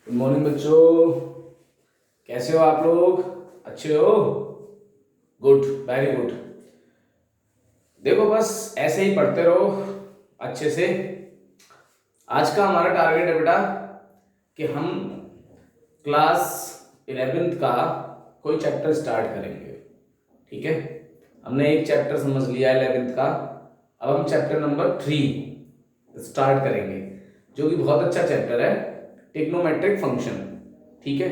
Good morning बच्चों, कैसे हो आप लोग? अच्छे हो? Good, very good. देखो बस ऐसे ही पढ़ते रहो अच्छे से। आज का हमारा टारगेट है बेटा कि हम क्लास 11th का कोई चैप्टर स्टार्ट करेंगे। ठीक है, हमने एक चैप्टर समझ लिया 11th का। अब हम चैप्टर नंबर 3 स्टार्ट करेंगे, जो कि बहुत अच्छा चैप्टर है, ट्रिग्नोमेट्रिक फंक्शन। ठीक है,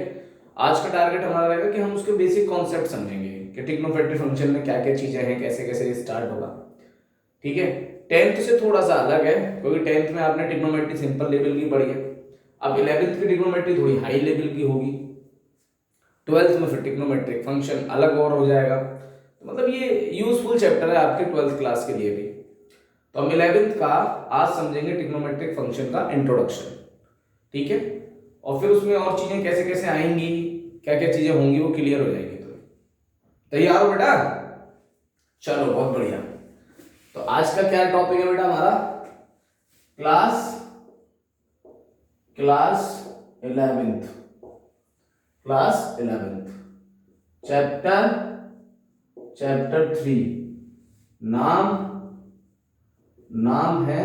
आज का टारगेट हमारा रहेगा कि हम उसके बेसिक कॉन्सेप्ट समझेंगे कि ट्रिग्नोमेट्रिक फंक्शन में क्या क्या चीजें हैं, कैसे कैसे ये स्टार्ट होगा। ठीक है, 10th से थोड़ा सा अलग है, क्योंकि 10th में आपने ट्रिग्नोमेट्री सिंपल लेवल की पढ़ी है। अब 11th की ट्रिग्नोमेट्री थोड़ी हाई लेवल की होगी। 12th में फिर ट्रिग्नोमेट्रिक फंक्शन अलग और हो जाएगा। तो मतलब ये यूजफुल चैप्टर है आपके 12th क्लास के लिए भी। तो हम 11th का आज समझेंगे ट्रिग्नोमेट्रिक फंक्शन का इंट्रोडक्शन। ठीक है, और फिर उसमें और चीजें कैसे कैसे आएंगी, क्या क्या चीजें होंगी, वो क्लियर हो जाएगी। तो तैयार हो बेटा? चलो बहुत बढ़िया। तो आज का क्या टॉपिक है बेटा हमारा? Class class 11th class 11th chapter chapter 3। नाम नाम है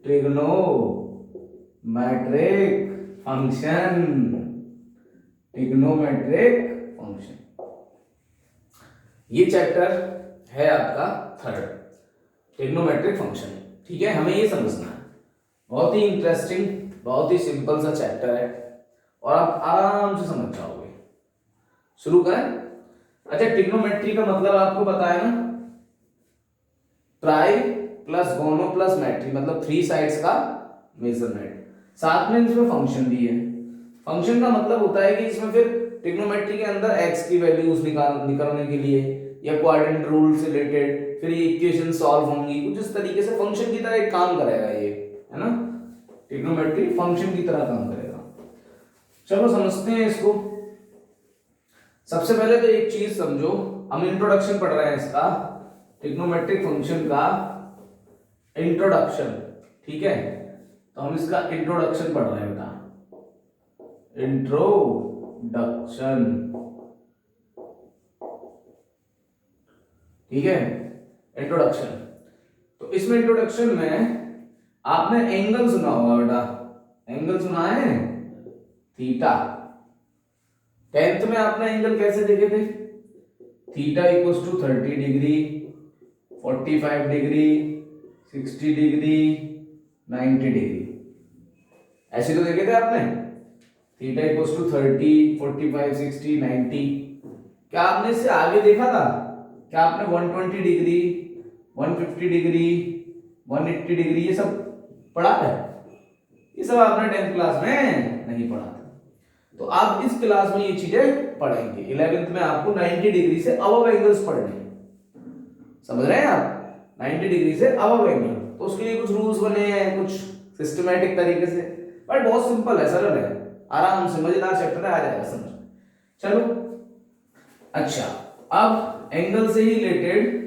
ट्रिग्नोमेट्रिक फंक्शन। ट्रिग्नोमेट्रिक फंक्शन ये चैप्टर है आपका थर्ड, ट्रिग्नोमेट्रिक फंक्शन। ठीक है, हमें ये समझना है, बहुत ही इंटरेस्टिंग, बहुत ही सिंपल सा चैप्टर है और आप आराम से समझ जाओगे। शुरू करें? अच्छा, ट्रिग्नोमेट्री का मतलब आपको पता है ना, ट्राई प्लस गोनो प्लस मैट्री, मतलब 3 साइड्स का मेजरमेंट। साथ में इसमें फंक्शन भी है। फंक्शन का मतलब होता है कि इसमें फिर ट्रिग्नोमेट्री के अंदर एक्स की वैल्यूज निकालने के लिए या क्वाड्रेंट रूल से रिलेटेड फिर ये इक्वेशन सॉल्व होंगी, कुछ इस तरीके से फंक्शन की तरह एक काम करेगा ये, है ना। ट्रिग्नोमेट्री फंक्शन की तरह काम करेगा। चलो समझते हैं इसको। सबसे पहले तो एक चीज समझो, हम इंट्रोडक्शन पढ़ रहे हैं इसका, ट्रिग्नोमेट्रिक फंक्शन का इंट्रोडक्शन। ठीक है, तो हम इसका इंट्रोडक्शन पढ़ रहे हैं बेटा, इंट्रोडक्शन। ठीक है, इंट्रोडक्शन। तो इसमें इंट्रोडक्शन में आपने एंगल सुना होगा बेटा, एंगल सुना है? थीटा। 10th में आपने एंगल कैसे देखे थे? Theta equals to 30 degree, 45 degree, 60 degree, 90 degree, ऐसे तो देखे थे आपने। Theta equals to 30, 45, 60, 90। क्या आपने इससे आगे देखा था? क्या आपने 120 डिग्री, 150 डिग्री, 180 डिग्री ये सब पढ़ा है? ये सब आपने 10th क्लास में नहीं पढ़ा था। तो आप इस क्लास में ये चीजें पढ़ेंगे। 11th में आपको 90 डिग्री से अबव एंगल्स पढ़ने हैं, समझ रहे हैं आप? 90 डिग्री से अबव एंगल, तो उसके लिए कुछ रूल्स बने हैं, कुछ सिस्टमैटिक तरीके से, बट बहुत सिंपल है, सरल है, आराम से मजेदार चैप्टर है, आ जाएगा समझ। चलो अच्छा, अब एंगल से ही रिलेटेड,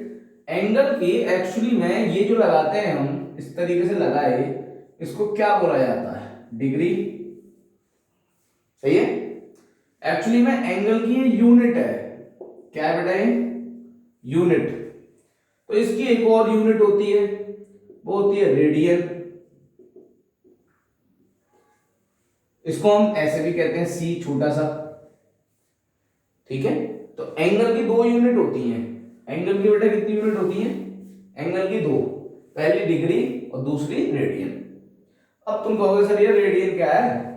एंगल की एक्चुअली में ये जो लगाते हैं हम इस तरीके से लगाए, इसको क्या बोला जाता है? डिग्री। सही है, एक्चुअली में एंगल की ये यूनिट है। क्या है बेटा? ये यूनिट। तो इसकी एक और यूनिट होती है, वो होती है रेडियन। इसको हम ऐसे भी कहते हैं सी, छोटा सा। ठीक है, तो एंगल की 2 यूनिट होती हैं। एंगल की बेटा कितनी यूनिट होती हैं? एंगल की 2, पहली डिग्री और दूसरी रेडियन। अब तुम कहोगे सर ये रेडियन क्या है?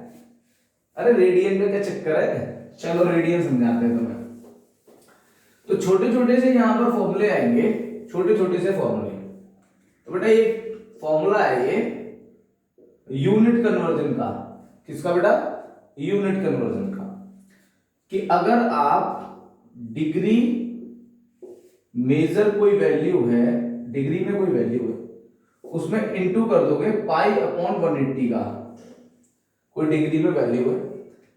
अरे रेडियन का क्या चक्कर है, चलो रेडियन समझाते हैं तुम्हें। तो छोटे छोटे से यहां पर फॉर्मूले आएंगे, छोटे छोटे से फॉर्मूले। तो बेटा ये फॉर्मूला है ये यूनिट कन्वर्जन का। किसका बेटा? यूनिट कन्वर्जन का। कि अगर आप डिग्री मेजर कोई वैल्यू है, डिग्री में कोई वैल्यू है, उसमें इंटू कर दोगे पाई अपॉन 180 का। कोई डिग्री में वैल्यू है,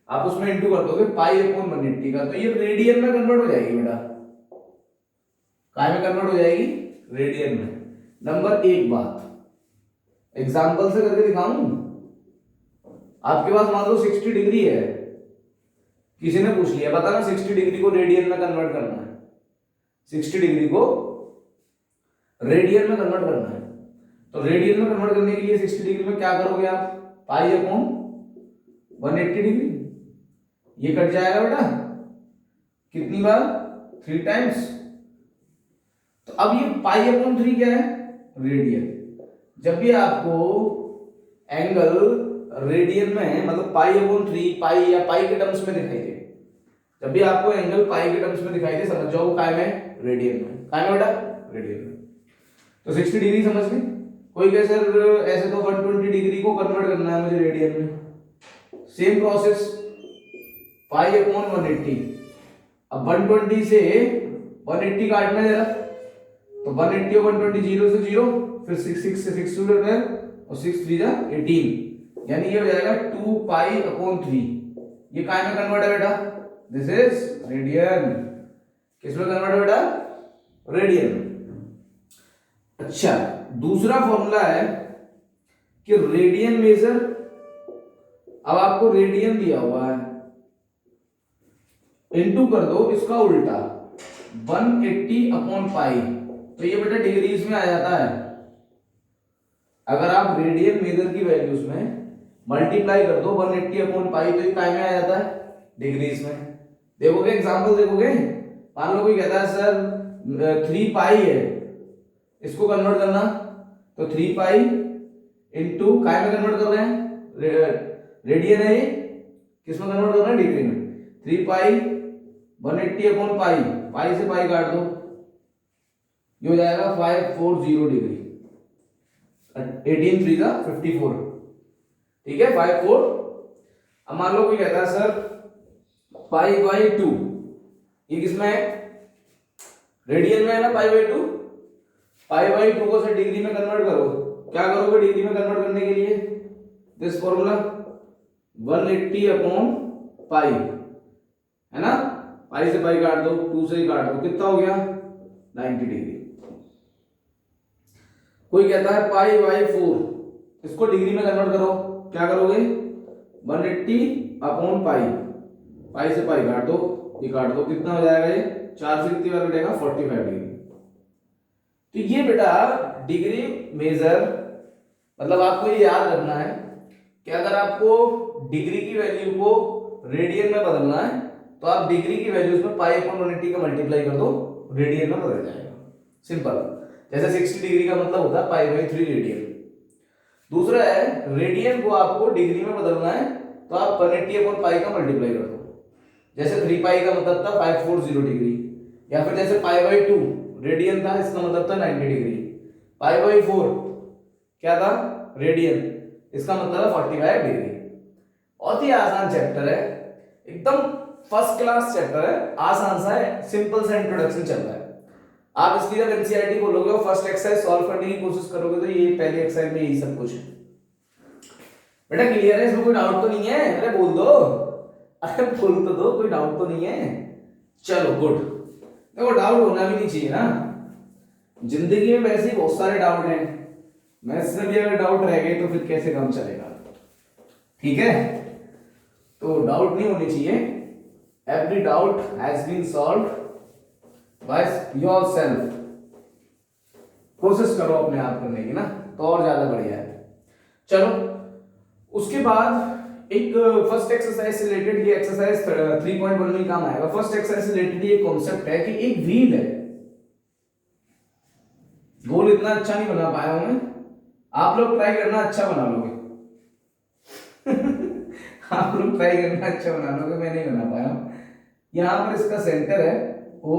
आप उसमें इंटू कर दोगे पाई अपॉन 180 का, तो ये रेडियन में कन्वर्ट हो जाएगी बेटा। काय में कन्वर्ट हो जाएगी? रेडियन में। नंबर 1 बात, एग्जाम्पल से करके दिखाऊं? आपके पास मान लो 60 डिग्री है, किसी ने पूछ लिया पता ना 60 डिग्री को रेडियन में कन्वर्ट करना है, 60 डिग्री को रेडियन में कन्वर्ट करना है। तो रेडियन में कन्वर्ट करने के लिए 60 डिग्री में क्या करोगे आप, पाई अपॉन 180 डिग्री, ये कट जाएगा बेटा कितनी बार, 3 टाइम्स। तो अब ये पाई अपॉन 3 क्या है, रेडियन। जब भी आपको एंगल रेडियन में मतलब पाई अपॉन 3 पाई या पाई के टर्म्स में दिखाई दे, जब भी आपको एंगल पाई के टर्म्स में दिखाई दे समझ जाओ काय में, रेडियन में। काय में बेटा, रेडियन में। तो 60 डिग्री समझ गए। कोई कहे सर ऐसे तो 120 डिग्री को कन्वर्ट करना है मुझे रेडियन में, सेम प्रोसेस, पाई अपॉन 180। अब 120 से 180 काटना है जरा, तो 180 और 120 0 से 0, फिर 6 से 6 2 और 6 3 जा 18, यानी ये हो जाएगा 2 पाई अपॉन 3। ये काय में कन्वर्ट है बेटा, दिस इज रेडियन। किस में कन्वर्ट है बेटा, रेडियन। अच्छा, दूसरा फॉर्मूला है कि रेडियन मेजर, अब आपको रेडियन दिया हुआ है, इनटू कर दो इसका उल्टा 180 अपॉन पाई, तो ये बेटा डिग्रीज में आ जाता है। अगर आप रेडियन मेजर की वैल्यूज में मल्टीप्लाई कर दो 180 अपॉन पाई, तो ये काय में आ जाता है, डिग्रीज में। देखोगे एग्जांपल देखोगे, मान लो कोई कहता है सर 3 पाई है, इसको कन्वर्ट करना, तो 3 पाई इंटू काय में कन्वर्ट कर रहे हैं, रेडियन है ये, किस में कन्वर्ट कर रहे हैं, डिग्री में। 3 पाई 180 अपॉन पाई, पाई से पाई काट दो, ये हो जाएगा 540 डिग्री, 18 3 जा 54, ठीक है 54। अब मान लो कोई कहता है सर पाई बाई 2, ये किसमें है, रेडियन में है ना, पाई बाई 2। पाई बाई 2 को सर डिग्री में कन्वर्ट करो, क्या करोगे डिग्री में कन्वर्ट करने के लिए, दिस फॉर्मूला 180 अपॉन पाई, है ना, पाई से पाई काट दो, 2 से ही काट दो, कितना हो गया 90 डिग्री। कोई कहता है पाई बाई 4, इसको डिग्री में कन्वर्ट करो, क्या करोगे 180 अपॉन पाई, पाई से पाई काट दो, ये काट दो, कितना हो जाएगा ये, 4 से कितनी बार कटेगा 45 डिग्री। तो ये बेटा डिग्री मेजर, मतलब आपको ये याद रखना है कि अगर आपको डिग्री की वैल्यू को रेडियन में बदलना है, तो आप डिग्री की वैल्यूज में पाई अपॉन 180 का मल्टीप्लाई कर दो, रेडियन में बदल जाएगा, सिंपल। जैसे 60 डिग्री का मतलब होता है पाई बाई 3 रेडियन। दूसरा है रेडियन को आपको डिग्री में बदलना है, तो आप 180 अपॉन पाई का मल्टीप्लाई कर दो, जैसे 3 पाई का मतलब था 540 डिग्री, या फिर जैसे पाई बाई 2 रेडियन था, इसका मतलब था 90 डिग्री। पाई बाई 4 क्या था, रेडियन, इसका मतलब है 45 डिग्री। बहुत ही आसान चैप्टर है, एकदम फर्स्ट क्लास चैप्टर है, आसान सा है, सिंपल सा इंट्रोडक्शन चल रहा है। आप इसकी जब एनसीईआरटी खोलोगे और फर्स्ट एक्सरसाइज सॉल्व करने की कोशिश करोगे, तो ये पहली एक्सरसाइज में यही सब कुछ है। बेटा क्लियर है, इसमें कोई डाउट तो नहीं है, अरे बोल दो, अरे बोल तो दो, कोई डाउट तो नहीं है। चलो गुड। देखो डाउट होना भी नहीं चाहिए ना, जिंदगी में वैसे ही बहुत सारे डाउट हैं, मैथ्स में भी अगर डाउट रह गए तो फिर कैसे काम चलेगा, ठीक है। तो डाउट नहीं होनी चाहिए, every doubt has been solved by yourself. कोशिश करो अपने आप करने की ना, तो और ज्यादा बढ़िया है। चलो उसके बाद एक फर्स्ट एक्सरसाइज से रिलेटेड, ये एक्सरसाइज 3.1 में काम आएगा। फर्स्ट एक्सरसाइज से रिलेटेड ये कॉन्सेप्ट है कि एक व्हील है, गोल इतना अच्छा नहीं बना पाया हूं मैं, आप लोग ट्राई करना अच्छा बना लोगे आप लोग ट्राई करना अच्छा बना लोगे, मैं नहीं बना पाया हूं। यहां पर इसका सेंटर है ओ,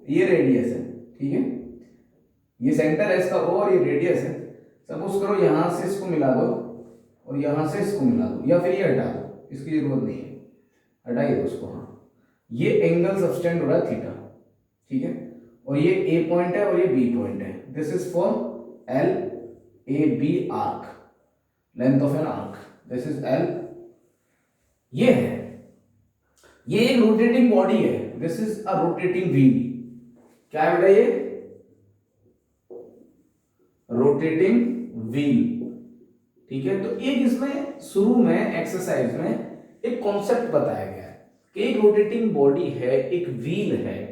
ये रेडियस है, ठीक है, ये सेंटर है इसका ओ और ये रेडियस है। सपोज करो यहां से इसको मिला दो और यहां से इसको मिला दो, या फिर ये हटा दो, इसकी जरूरत नहीं है, हटाइए उसको। हाँ, ये एंगल सब्सटेंड हो रहा है थीटा, ठीक है, और ये ए पॉइंट है और ये बी पॉइंट है। This is for L A B arc, length of an arc, this is L. ये है, ये एक रोटेटिंग बॉडी है, this is a rotating wheel. क्या है बेटा, ये रोटेटिंग व्हील, ठीक है। तो एक इसमें शुरू में एक्सरसाइज में एक कॉन्सेप्ट बताया गया है कि एक रोटेटिंग बॉडी है, एक व्हील है,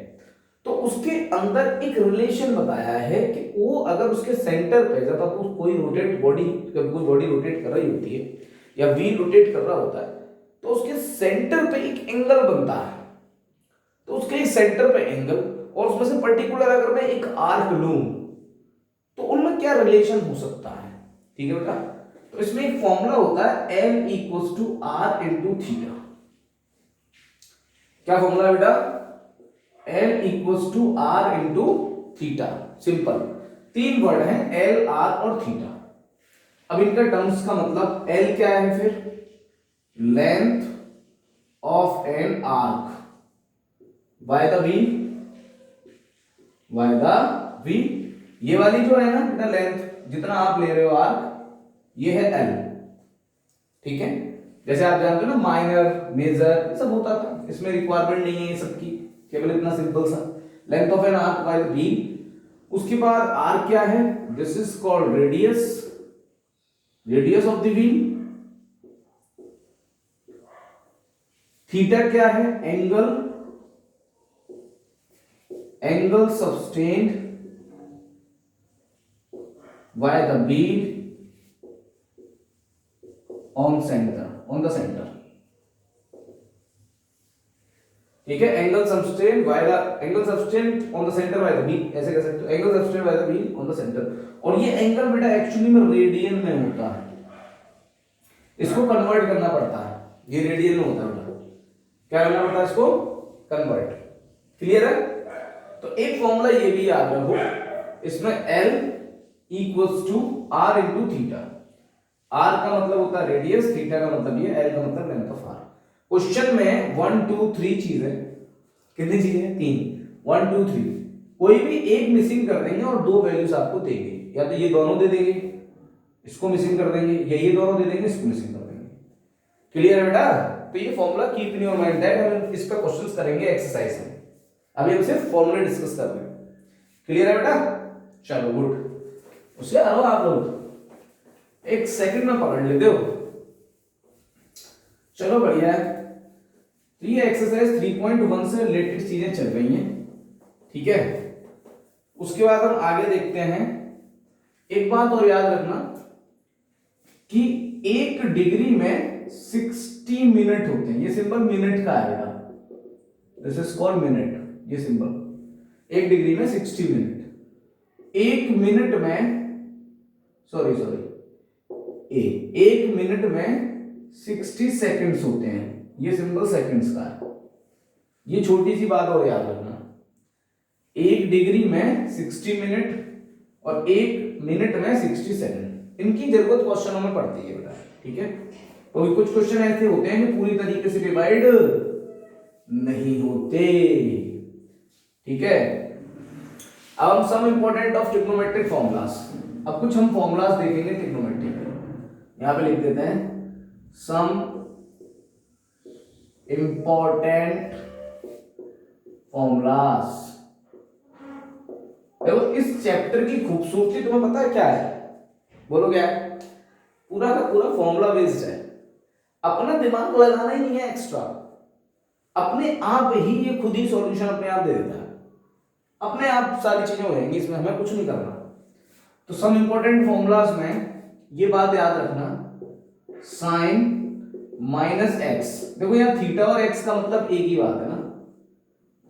तो उसके अंदर एक रिलेशन बताया है कि वो अगर उसके सेंटर पे जब आप कोई रोटेट बॉडी, जब कोई बॉडी रोटेट कर रही होती है या व्हील रोटेट कर रहा होता है, तो उसके सेंटर पे एक एंगल बनता है। तो उसके सेंटर पे एंगल और उसमें से पर्टिकुलर अगर मैं एक आर्क लूं तो उनमें क्या रिलेशन हो सकता है, ठीक है बेटा। तो इसमें एक फॉर्मूला होता है L equals to R into theta. क्या फॉर्मूला है बेटा? L equals to R into theta. Simple, तीन वर्ड हैं L, R और थीटा। अब इनका टर्म्स का मतलब L क्या है फिर? Length of an arc by the wheel, by the wheel. ये वाली जो है ना बेटा लेंथ, जितना आप ले रहे हो आर्क, ये है L, ठीक है। जैसे आप जानते हो ना माइनर, मेजर सब होता था, इसमें रिक्वायरमेंट नहीं है ये सबकी, केवल इतना सिंपल सा length of an arc by the wheel. उसके बाद आर क्या है? This is called radius, radius of the wheel. Theta क्या है? Angle, angle sustained bye the wheel on centre, on the centre, ठीक है। Angle sustained by the, angle sustained on the centre bye the wheel, ऐसे कह सकते हो, angle sustained bye the wheel on the centre. और ये angle बेटा actually में रेडियन में होता है, इसको कन्वर्ट करना पड़ता है, ये रेडियन में होता है बेटा, क्या करना पड़ता है इसको? कन्वर्ट। क्लियर है? तो एक फॉर्मूला ये भी याद रखो, इसमें L equals to R into theta. R का मतलब होता है रेडियस, थीटा का मतलब ये, L का मतलब लेंथ ऑफ R। क्वेश्चन में 1 2 3 चीजें, कितनी चीजें? 3, 1 2 3। कोई भी एक मिसिंग कर देंगे और दो वैल्यूज आपको देंगे, या तो ये दोनों दे देंगे, इसको मिसिंग कर देंगे, या ये दोनों दे देंगे, इसको मिसिंग कर देंगे। क्लियर है बेटा? तो ये formula keep in your mind that हम इस पे क्वेश्चंस करेंगे एक्सरसाइज में, अभी हम सिर्फ फॉर्मूले डिस्कस कर रहे हैं। क्लियर है बेटा? चलो गुड। उससे आओ आप लोग, एक सेकंड में पकड़ लेते हो, चलो बढ़िया है। तो ये एक्सरसाइज 3.1 से रिलेटेड चीजें चल रही हैं, ठीक है। उसके बाद हम आगे देखते हैं। एक बात और याद रखना कि 1 डिग्री में 60 मिनट होते हैं, ये सिंबल मिनट का आएगा, दिस इज कॉल्ड मिनट, ये सिंबल 1 डिग्री में 60 मिनट। 1 मिनट में, सॉरी एक मिनट में 60 सेकंड्स होते हैं, ये सिंबल सेकंड्स का है। ये छोटी सी बात और याद रखना, 1 डिग्री में 60 मिनट और 1 मिनट में 60 सेकंड, इनकी जरूरत क्वेश्चनों में पड़ती है बेटा, ठीक है। तो कुछ क्वेश्चन ऐसे होते हैं जो पूरी तरीके से डिवाइड नहीं होते, ठीक है। अब हम some important of trigonometric formulas, अब कुछ हम फॉर्मूलास देखेंगे ट्रिग्नोमेट्रिक। यहां पे लिख देते हैं सम इंपॉर्टेंट फॉर्मूलास। देखो इस चैप्टर की खूबसूरती तुम्हें पता है क्या है? बोलो क्या है? पूरा का पूरा फॉर्मूला बेस्ड है, अपना दिमाग लगाना ही नहीं है एक्स्ट्रा, अपने आप ही ये खुद ही सॉल्यूशन अपने आप दे देता है, अपने आप सारी चीजें हो जाएंगी, इसमें हमें कुछ नहीं करना। तो सम इंपॉर्टेंट फॉर्मूलाज में ये बात याद रखना, साइन माइनस एक्स, देखो यहाँ थीटा और एक्स का मतलब एक ही बात है ना,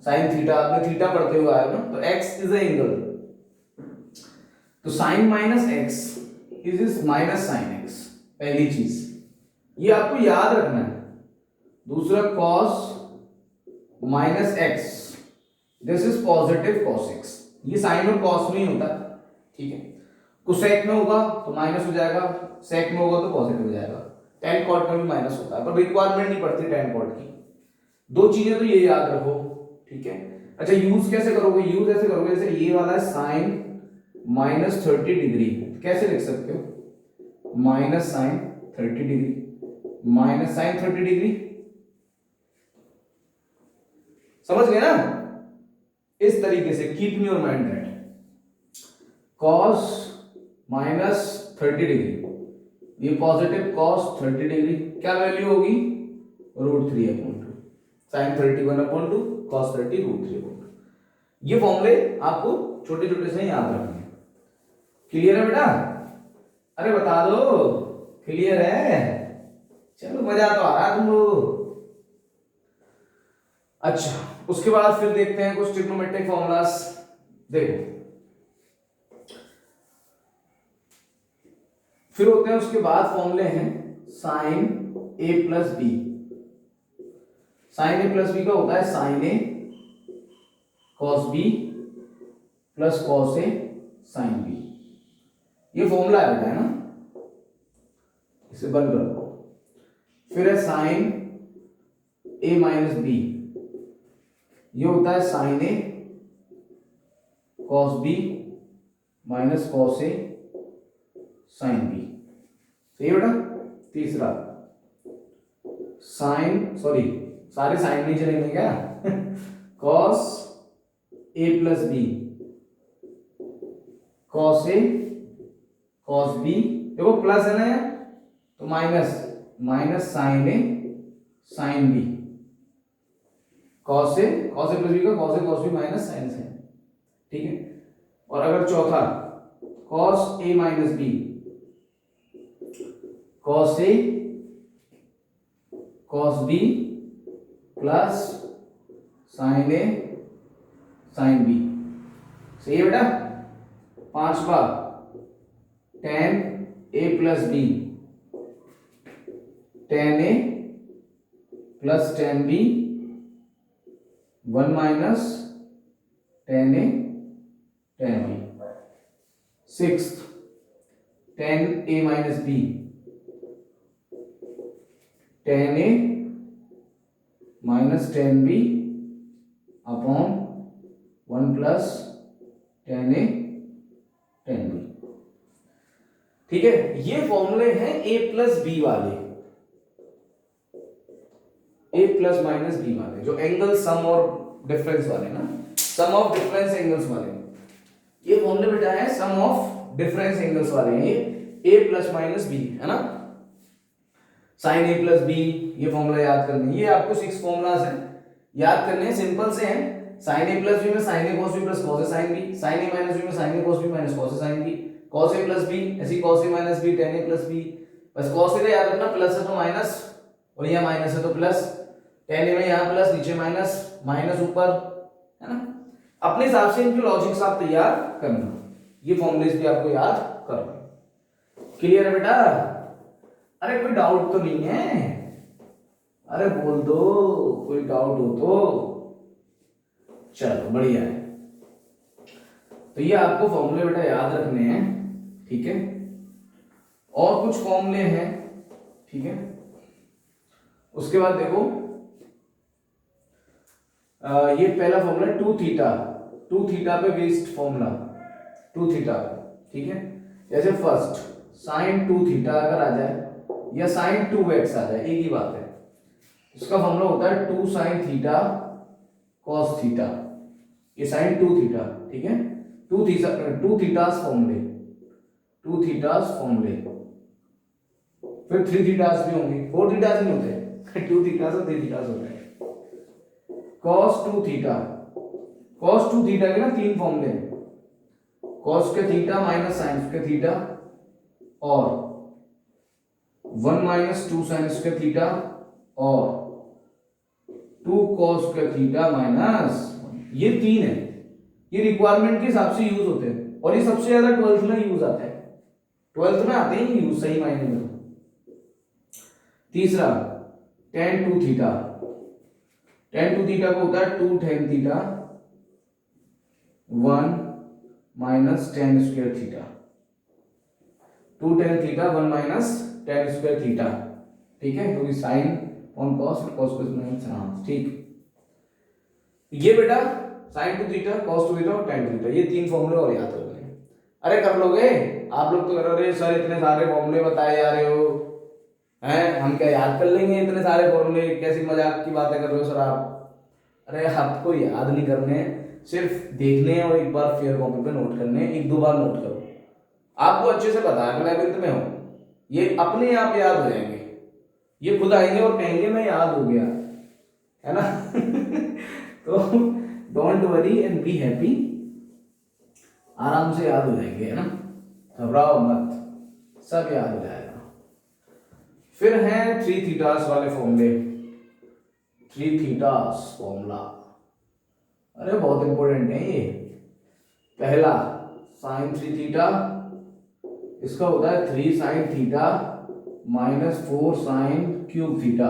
साइन थीटा, आपने थीटा पढ़ते हुए आए ना, तो एक्स इज एंगल, तो sine minus X is minus sine X, पहली चीज ये आपको याद रखना है। दूसरा cos minus X, this is positive cos X, ये साइन और कॉस में ही होता है, ठीक है। कोसेक में होगा तो माइनस हो जाएगा, सेक में होगा तो पॉजिटिव हो जाएगा, टेन कॉट में भी माइनस होता है, पर रिक्वायरमेंट नहीं पड़ती टेन कॉट की। दो चीजें तो ये याद रखो, ठीक है। अच्छा यूज कैसे करोगे? यूज ऐसे करोगे जैसे ये वाला है साइन माइनस 30 डिग्री, कैसे लिख सकते हो? Minus sine 30 degree, minus sine 30 degree, समझ गए ना? इस तरीके से keep in your mind that cos minus 30 degree ये पॉजिटिव कॉस 30 डिग्री क्या वैल्यू होगी, √3/2, साइन 31/2 कॉस 30 √3/2। ये फॉर्मूले आपको छोटे छोटे से याद रखने हैं। क्लियर है बेटा? अरे बता दो क्लियर है? चलो मजा तो आ रहा है तुम लोग। अच्छा उसके बाद फिर देखते हैं कुछ ट्रिग्नोमेट्रिक फॉर्मूलास। देखो फिर होते हैं उसके बाद फॉर्मूले हैं sine a plus B. Sine a plus B का होता है sine a cos b plus cos a sine b। ये फॉर्मूला है बेटा, है ना, इसे बंद कर दो। फिर है साइन a माइनस बी, ये होता है sine a cos b minus cos a sine b। सही है बेटा? तीसरा साइन, सॉरी सारे साइन नहीं चलेंगे क्या cos a plus B cos a cos b, देखो प्लस है ना यार तो minus sine a sine b, cos a plus b का cos a cos b minus sine sine, ठीक है। और अगर चौथा cos a minus B cos a cos b plus sine a sine b। सही है बेटा? पांचवा tan a plus B tan a plus tan b 1 minus tan a ten b। Sixth tan a minus B tan a minus tan B upon 1 plus tan a tan B. ठीक है, ये फॉर्मूले हैं a plus B वाले, a plus minus B वाले, जो angle sum और difference वाले ना, सम ऑफ डिफरेंस एंगल्स वाले। ये फॉर्मूले बेटा है सम ऑफ डिफरेंस एंगल्स वाले हैं, ये a प्लस माइनस बी है ना। साइन a प्लस बी, ये फॉर्मूला याद करने हैं। ये आपको 6 फॉर्मूलाज हैं, याद करने हैं, सिंपल से हैं। साइन a प्लस बी में sine a cos b plus cos a sin b, sine a minus B में sine a cos b minus cos a sin b, cos a plus b ऐसी cos a minus b tan a plus b। बस cos a का याद रखना, plus है तो minus और यहाँ माइनस है तो प्लस, tan a में यहाँ प्लस नीचे माइनस, माइनस ऊपर, है ना। अपने हिसाब से इनके लॉजिक्स आप तैयार करना, ये फॉर्मूलेस भी आपको याद करना। क्लियर है बेटा? अरे कोई डाउट तो नहीं है? अरे बोल दो कोई डाउट हो तो। चलो बढ़िया है। तो ये आपको फॉर्मूले बेटा याद रखने हैं, ठीक है। और कुछ फॉर्मूले हैं, ठीक है। उसके बाद देखो ये पहला फॉर्मूला है 2 थीटा, 2 थीटा पे बेस्ड फॉर्मूला, 2 थीटा पे, ठीक है। जैसे फर्स्ट साइन 2 थीटा अगर आ जाए या साइन 2x आ जाए, एक ही बात है। उसका फॉर्मूला होता है 2 साइन थीटा कॉस थीटा, ये साइन 2 थीटा, ठीक है। 2 थीटास फॉर्मूले, 2 थीटास फॉर्मूले, फिर 3 थीटास भी होंगे, 4 थीटास नहीं होते 2 थीटास और 3 थीटास होते हैं। cos 2 थीटा, cos 2 थीटा के ना 3 फॉर्मूले, cos के थीटा माइनस साइन के थीटा और 1 माइनस 2 साइन के थीटा और 2 cos के थीटा माइनस, ये 3 है। ये रिक्वायरमेंट के हिसाब से यूज होते हैं और ये सबसे ज्यादा 12th में यूज आता है, 12th में आते हैं यूज सही मायने में। तीसरा tan 2 थीटा, tan 2 थीटा को होता है 2 tan theta 1 minus tan square theta, 2 tan theta 1 minus tan square theta, ठीक है, क्योंकि साइन ऑन कॉस और कॉस को माइनस, ठीक। ये बेटा साइन 2 थीटा कॉस 2 थीटा और tan 2 थीटा, ये 3 फॉर्मूले और याद रखने हैं। अरे कर लोगे आप लोग तो, कर रहे सर इतने सारे फॉर्मूले बताए जा रहे हो हैं, हम क्या याद कर लेंगे इतने सारे फॉर्मूले, कैसी मजाक की बातें कर रहे हो सर आप। अरे आपको याद नहीं करने, सिर्फ देखने हैं और एक बार फेयर कॉपी पे नोट करने हैं, 1-2 बार नोट करो। आपको अच्छे से पता है मैं 11th में हूँ, ये अपने आप याद हो जाएंगे, ये खुद आएंगे और कहेंगे मैं याद हो गया, है ना। तो don't worry and be happy, आराम से याद हो जाएंगे, है ना, घबराओ मत, सब याद हो जाएगा। फिर है थ्री थीटास वाले फॉर्मूले, थ्री थीटास फॉर्मूला, अरे बहुत इंपॉर्टेंट है ये। पहला साइन थ्री थीटा, इसका होता है three sine theta minus four sine cube theta.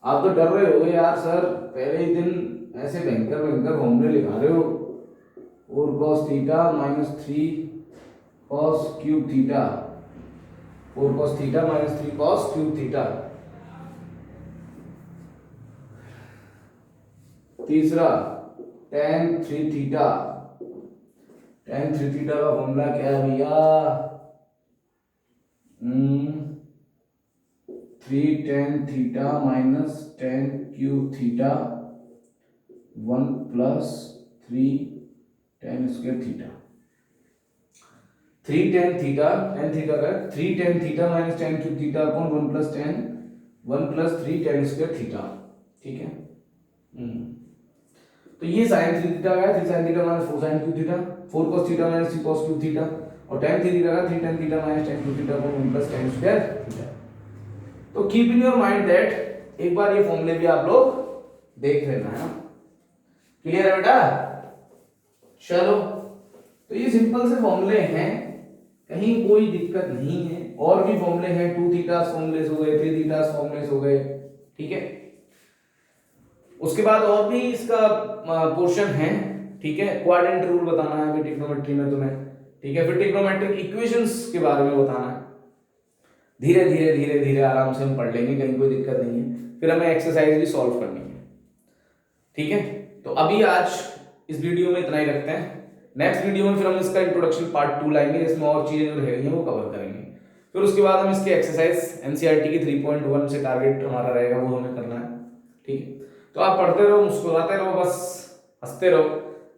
आप तो डर रहे हो यार सर, पहले ही दिन ऐसे भयंकर भयंकर फॉर्मूले लिखा रहे हो, और cos theta minus three cos cube theta, four cos theta minus three cos cube theta. तीसरा tan three theta, tan three theta का फॉर्मूला क्या है भैया, three tan theta minus tan cube theta one plus three tan square theta. Three tan theta, tan theta का three tan theta minus tan cube theta upon one plus tan, one plus three tan square theta, ठीक है। तो ये sine three theta का three sine theta minus four sine cube theta, four cos theta minus three cos cube theta, और tan theta का three tan theta minus tan cube theta upon one plus tan square theta. तो keep in your mind that, एक बार ये फॉर्मूले भी आप लोग देख लेना, है ना, क्लियर है बेटा। चलो, तो ये सिंपल से फॉर्मूले हैं, कहीं कोई दिक्कत नहीं है। और भी फॉर्मूले हैं, टू थीटास फॉर्मूले हो गए, थ्री थीटास फॉर्मूले हो गए, ठीक है। उसके बाद और भी इसका पोर्शन है, ठीक है। क्वाड्रेंट रूल बताना है अभी ट्रिग्नोमेट्री में तुम्हें, ठीक है। फिर ट्रिग्नोमेट्रिक इक्वेशंस के बारे में बताना है, धीरे धीरे धीरे धीरे आराम से हम पढ़ लेंगे, कहीं कोई दिक्कत नहीं है। फिर हमें एक्सरसाइज भी सॉल्व करनी है, ठीक है। तो अभी आज इस वीडियो में इतना ही रखते हैं, नेक्स्ट वीडियो में फिर हम इसका इंट्रोडक्शन पार्ट 2 लाएंगे, इसमें और चीजें जो रहेंगी वो कवर करेंगे। फिर उसके बाद हम इसके एक्सरसाइज एनसीईआरटी की 3.1 से टारगेट हमारा रहेगा, वो हमें करना है, ठीक है। तो आप पढ़ते रहो, मुस्कुराते रहो, बस हंसते रहो,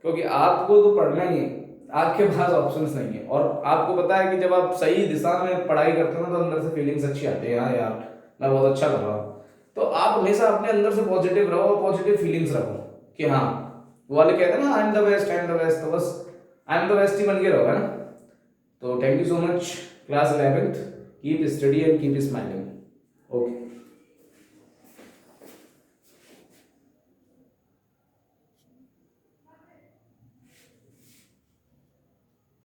क्योंकि आपको तो पढ़ना ही है, आपके पास ऑप्शंस नहीं है। और आपको पता है कि जब आप सही दिशा में पढ़ाई करते हो ना, तो अंदर से फीलिंग्स अच्छी आती है, हाँ यार मैं बहुत अच्छा कर रहा हूँ। तो आप हमेशा अपने अंदर से पॉजिटिव रहो और पॉजिटिव फीलिंग्स रखो कि हाँ, वो वाले कहते हैं ना I am the best, I am the best, तो बस आई एम द बेस्ट ही बन के रहो, है ना। तो thank you so much class 11th, keep study and keep smiling, okay.